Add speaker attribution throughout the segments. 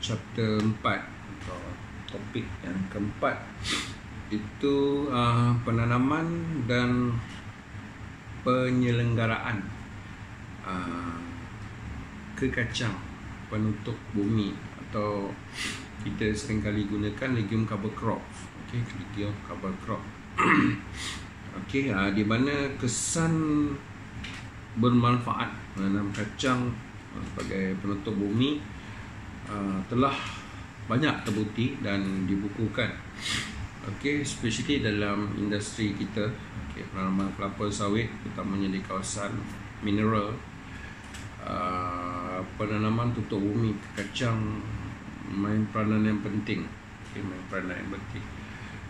Speaker 1: chapter 4 atau topik yang keempat, itu penanaman dan penyelenggaraan kekacang penutup bumi, atau kita seringkali gunakan legume cover crop. Okey, legume cover crop. Okey, di mana kesan bermanfaat menanam kacang sebagai penutup bumi telah banyak terbukti dan dibukukan. Okey, especially dalam industri kita, penanaman kelapa sawit, terutamanya di kawasan mineral. Penanaman tutup bumi kacang main peranan yang penting. Main peranan yang penting.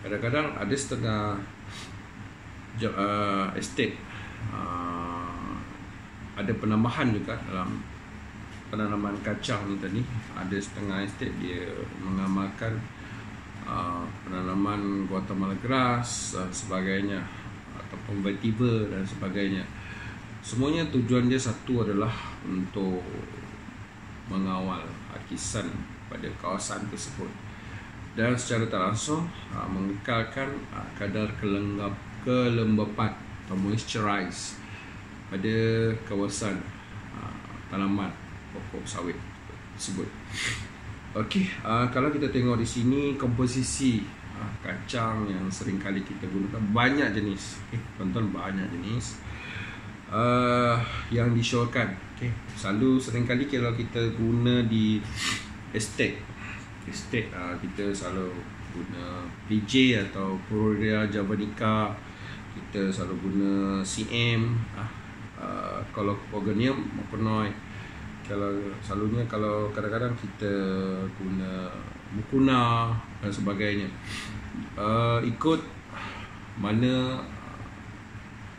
Speaker 1: Kadang-kadang ada setengah estate ada penambahan juga dalam penanaman kacang ni tadi. Ada setengah estate dia mengamalkan penanaman Guatemala grass sebagainya, ataupun vetiver dan sebagainya. Semuanya tujuan dia satu adalah untuk mengawal hakisan pada kawasan tersebut, dan secara tak langsung mengekalkan kadar kelembapan atau moisturize pada kawasan tanaman pokok sawit tersebut. Okey, kalau kita tengok di sini komposisi kacang yang sering kali kita gunakan, banyak jenis. Tonton, banyak jenis yang disyorkan. Selalu sering kali kalau kita guna di estate, kita selalu guna PJ atau Purpurea javanica, kita selalu guna CM, Colophogonium moponoid. Selalunya kalau kadang-kadang kita guna Mucuna dan sebagainya, ikut mana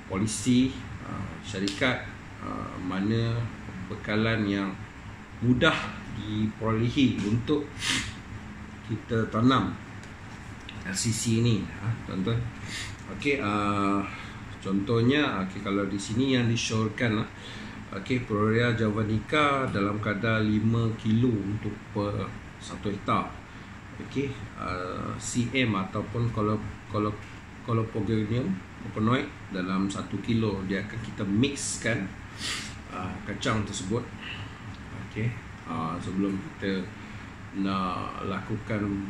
Speaker 1: polisi syarikat, mana bekalan yang mudah diperolehi untuk kita tanam LCC ini, tuan-tuan. Okey, contohnya, kalau di sini yang disyorkan, Purpurea javanica dalam kadar 5 kilo untuk per 1 hektar. CM ataupun Colophogonium moponoid dalam 1 kilo. Dia akan kita mixkan kacang tersebut. Sebelum kita nak lakukan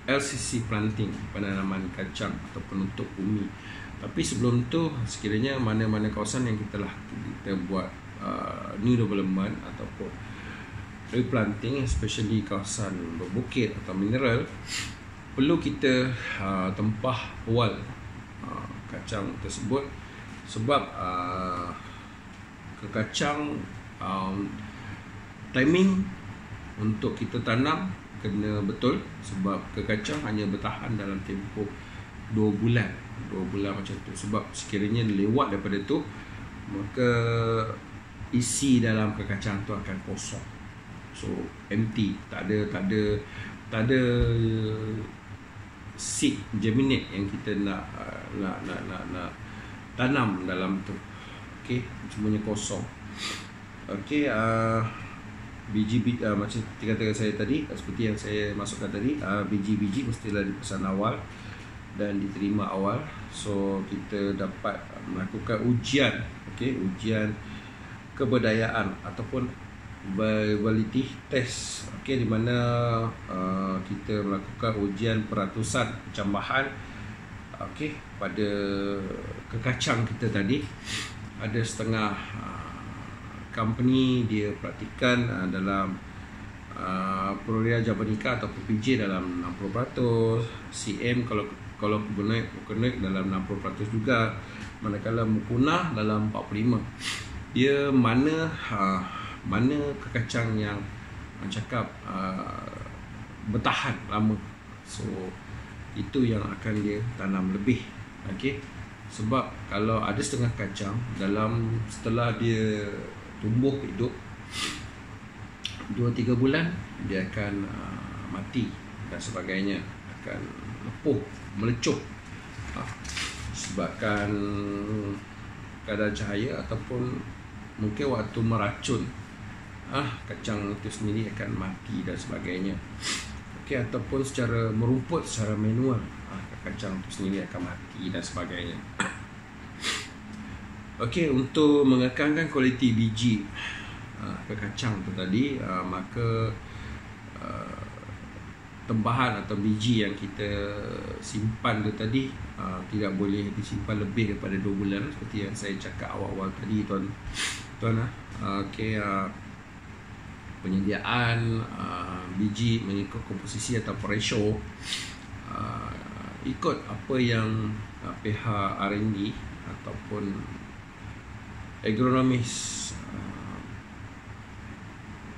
Speaker 1: LCC planting, penanaman kacang atau penutup bumi. Tapi sebelum tu, sekiranya mana-mana kawasan yang kita buat new development ataupun replanting, especially kawasan berbukit atau mineral, perlu kita tempah awal kacang tersebut. Sebab kekacang timing untuk kita tanam kena betul, sebab kekacang hanya bertahan dalam tempoh 2 bulan macam tu. Sebab sekiranya lewat daripada tu, maka isi dalam kekacang tu akan kosong, so empty, tak ada seed germinate yang kita nak tanam dalam tu. Semuanya kosong. Biji macam kata saya tadi, seperti yang saya masukkan tadi, biji-biji mestilah dipesan awal dan diterima awal. So kita dapat melakukan ujian, ujian keberdayaan ataupun viability test, di mana kita melakukan ujian peratusan pencambahan pada kekacang kita tadi. Ada setengah company dia praktikan dalam Purpurea javanica atau PJ dalam 60%, CM kalau Mucuna dalam 60% juga, manakala Mucuna dalam 45%. Dia mana kekacang yang cakap bertahan lama, so itu yang akan dia tanam lebih. Sebab kalau ada setengah kacang setelah dia tumbuh hidup 2-3 bulan, dia akan mati dan sebagainya, akan lepuh, melecup sebabkan kadar cahaya ataupun mungkin waktu meracun kacang itu sendiri akan mati dan sebagainya. Okey, ataupun secara merumput, secara manual, kacang itu sendiri akan mati dan sebagainya. Okey, untuk mengekalkan kualiti biji kacang tu tadi, maka tembahan atau biji yang kita simpan tu tadi tidak boleh disimpan lebih daripada 2 bulan, seperti yang saya cakap awal-awal tadi, tuan. Okey, penyediaan biji mengikut komposisi atau ratio, ikut apa yang pihak R&D ataupun agronomis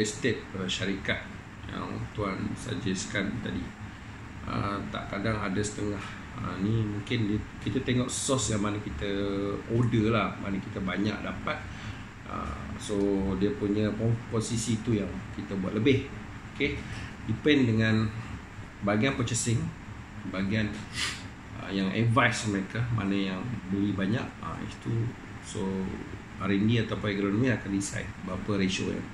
Speaker 1: estate syarikat yang tuan suggestkan tadi. Tak kadang ada setengah, ni mungkin kita tengok source yang mana kita order lah, mana kita banyak dapat, so dia punya posisi tu yang kita buat lebih. Okay, depend dengan bahagian purchasing, bahagian yang advice mereka mana yang beli banyak, itu so R&D atau agronomi akan decide berapa ratio yang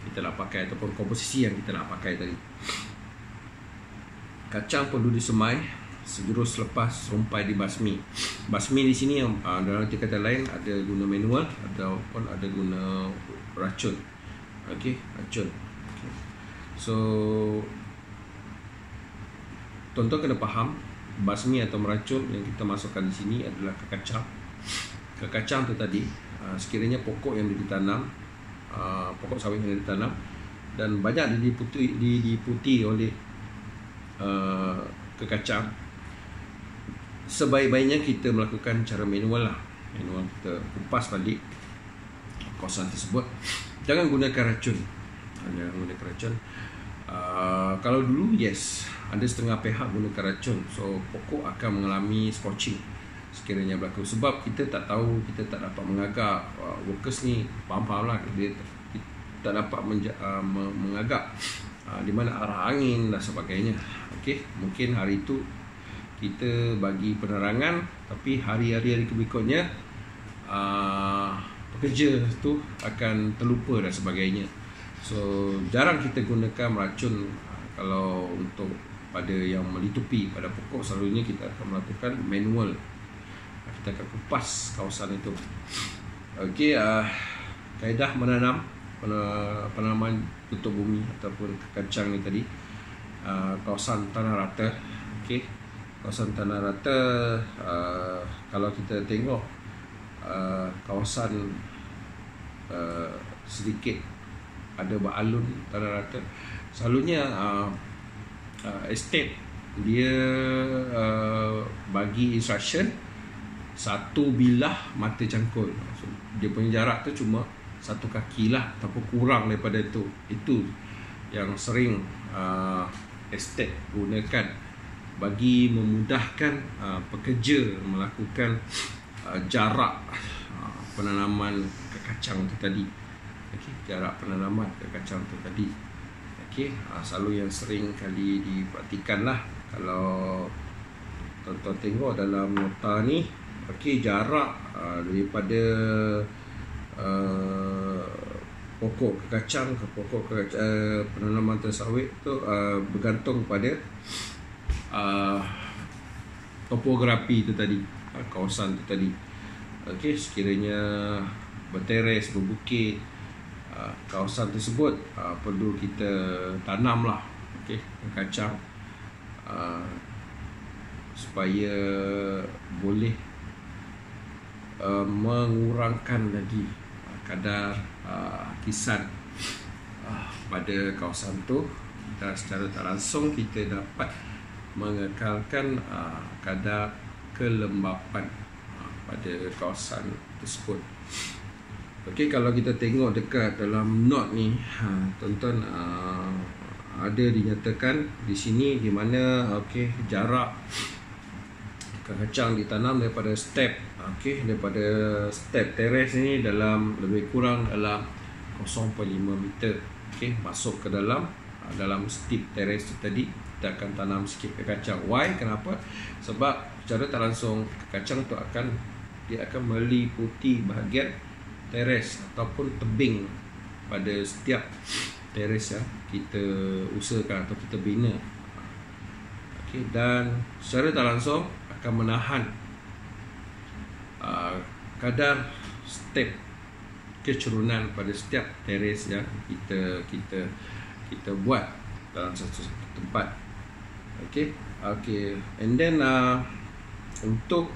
Speaker 1: kita nak pakai ataupun komposisi yang kita nak pakai tadi. Kacang perlu disemai sejurus lepas rumpai dibasmi. Basmi di sini dalam arti kata lain ada guna manual ataupun ada guna racun. Okey, racun. Okay. So tuan-tuan kena faham, basmi atau meracun yang kita masukkan di sini adalah ke kacang. Ke kacang tu tadi, sekiranya pokok yang ditanam, pokok sawit yang ditanam dan banyak diputi oleh ke kacang, sebaik-baiknya kita melakukan cara manual lah. Manual, kita kupas balik kawasan tersebut. Jangan gunakan racun. Kalau dulu yes, ada setengah pihak gunakan racun, so pokok akan mengalami scorching sekiranya berlaku. Sebab kita tak tahu, kita tak dapat mengagak, workers ni faham lah, dia tak dapat mengagak di mana arah angin dan sebagainya. Okey, mungkin hari itu kita bagi penerangan, tapi hari-hari berikutnya pekerja tu akan terlupa dan sebagainya. So jarang kita gunakan racun. Kalau untuk pada yang melitupi pada pokok, selalunya kita akan melakukan manual. Kita akan kupas kawasan itu. Okey, kaedah menanam, penanaman tutup bumi ataupun kacang ni tadi, kawasan tanah rata. Okey, kawasan tanah rata, kalau kita tengok kawasan sedikit ada beralun tanah rata, selalunya estate dia bagi instruction satu bilah mata cangkul. So, dia punya jarak tu cuma 1 kaki lah ataupun kurang daripada itu. Itu yang sering estate gunakan bagi memudahkan pekerja melakukan jarak penanaman kacang tu tadi. Okey, jarak penanaman kacang tu tadi. Okey, selalu yang sering kali diperhatikan lah. Kalau tuan-tuan tengok dalam nota ni, okey, jarak daripada pokok kacang ke pokok penanaman sawit tu bergantung pada topografi tu tadi, kawasan tu tadi. Okey, sekiranya berteres, berbukit, kawasan tersebut perlu kita tanam lah, okey, kacang, supaya boleh mengurangkan lagi kadar kisan pada kawasan tu. Dan secara tak langsung kita dapat mengekalkan kadar kelembapan pada kawasan tersebut. Okey, kalau kita tengok dekat dalam note ni, tuan-tuan, ada dinyatakan di sini di mana okey, jarak kacang ditanam daripada step, okey, daripada step teres ni dalam lebih kurang dalam 0.5 meter. Okey, masuk ke dalam step teres tu tadi, kita akan tanam sikit kacang. Why? Kenapa? Sebab secara tak langsung kacang tu dia akan meliputi bahagian teres ataupun tebing pada setiap teres yang kita usahakan atau kita bina. Okey, dan secara tak langsung akan menahan kadar step kecerunan pada setiap teres yang kita buat dalam satu tempat. Okey, and then untuk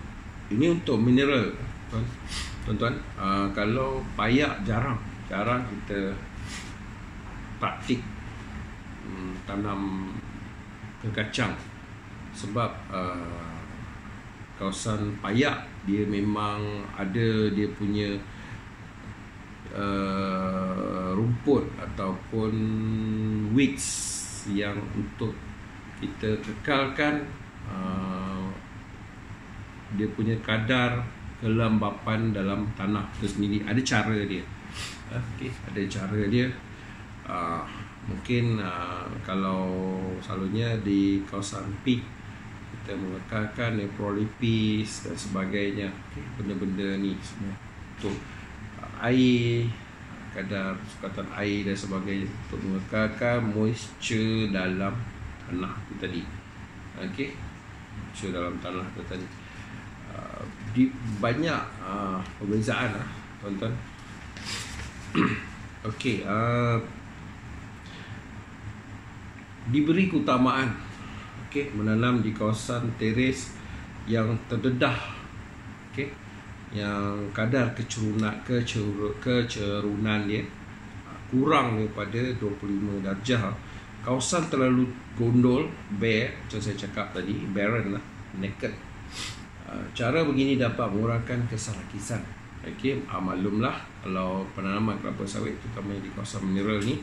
Speaker 1: mineral, tuan-tuan, kalau payak jarang kita praktik tanam ke kacang, sebab kawasan payak dia memang ada dia punya rumput ataupun weeds yang untuk kita kekalkan dia punya kadar kelembapan dalam tanah itu sendiri. Ada cara dia. Okey, ada cara dia. Mungkin kalau selalunya di kawasan peak kita mengekalkan Nephrolepis dan sebagainya. Okay, benda-benda ni semua untuk air, kadar sukatan air dan sebagainya, untuk mengekalkan moisture dalam tanah itu tadi. Okey, moisture dalam tanah itu tadi. Di banyak perbezaan tuan-tuan. Okey, diberi keutamaan menanam di kawasan teres yang terdedah, yang kadar kecerunan dia kurang daripada 25 darjah. Kawasan terlalu gondol, bare, macam saya cakap tadi, barren lah, naked. Cara begini dapat mengurangkan kesalakisan. Maklumlah kalau penanaman kelapa sawit terutama di kawasan mineral ni,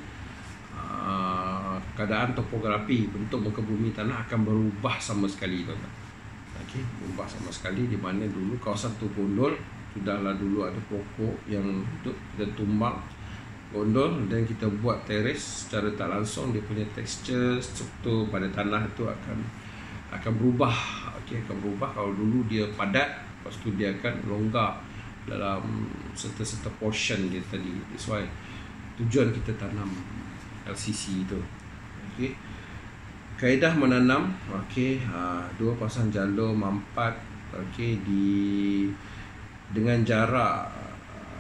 Speaker 1: keadaan topografi, bentuk muka bumi tanah akan berubah sama sekali, tuan-tuan. Berubah sama sekali, di mana dulu kawasan tu gondol, sudahlah dulu ada pokok yang hidup, kita tumbang gondol dan kita buat teres, secara tak langsung dia punya tekstur, struktur pada tanah itu akan berubah. Akan berubah. Kalau dulu dia padat, lepas tu dia akan longgar dalam serta-serta portion dia tadi. That's why tujuan kita tanam LCC itu. Kaedah menanam, dua pasang jalur mampat, dengan jarak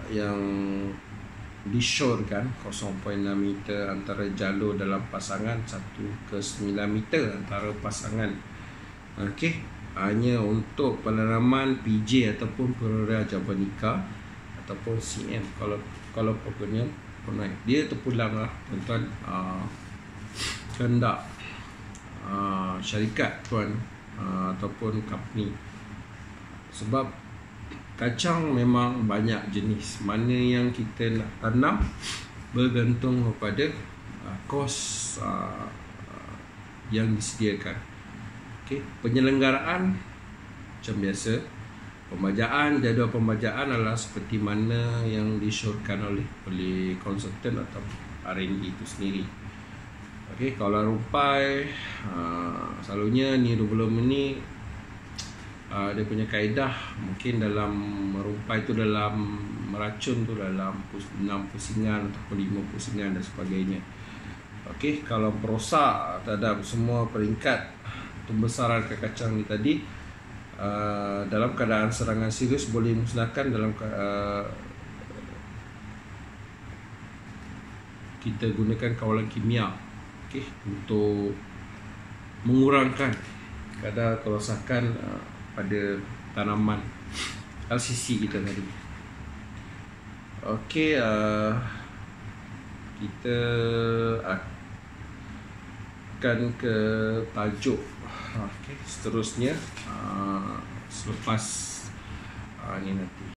Speaker 1: yang disyorkan 0.6 meter antara jalur dalam pasangan, 1 ke 9 meter antara pasangan. Hanya untuk penanaman PJ ataupun Peroria javanica ataupun CM. Kalau pokoknya dia terpulang lah, tuan-tuan, kehendak syarikat tuan ataupun company. Sebab kacang memang banyak jenis, mana yang kita nak tanam bergantung kepada kos yang disediakan. Penyelenggaraan macam biasa, jadual pembajaan adalah seperti mana yang disyorkan oleh konsultan atau R&D itu sendiri. Kalau rumpai, selalunya ni development ni dia punya kaedah, mungkin dalam merumpai tu, dalam meracun tu dalam 6 pusingan ataupun 5 pusingan dan sebagainya. Kalau perosak terhadap semua peringkat pembesaran kacang ni tadi, dalam keadaan serangan serius boleh musnahkan dalam kita gunakan kawalan kimia untuk mengurangkan kadar kerosakan pada tanaman LCC kita tadi. Kita akan ke tajuk seterusnya selepas ni nanti.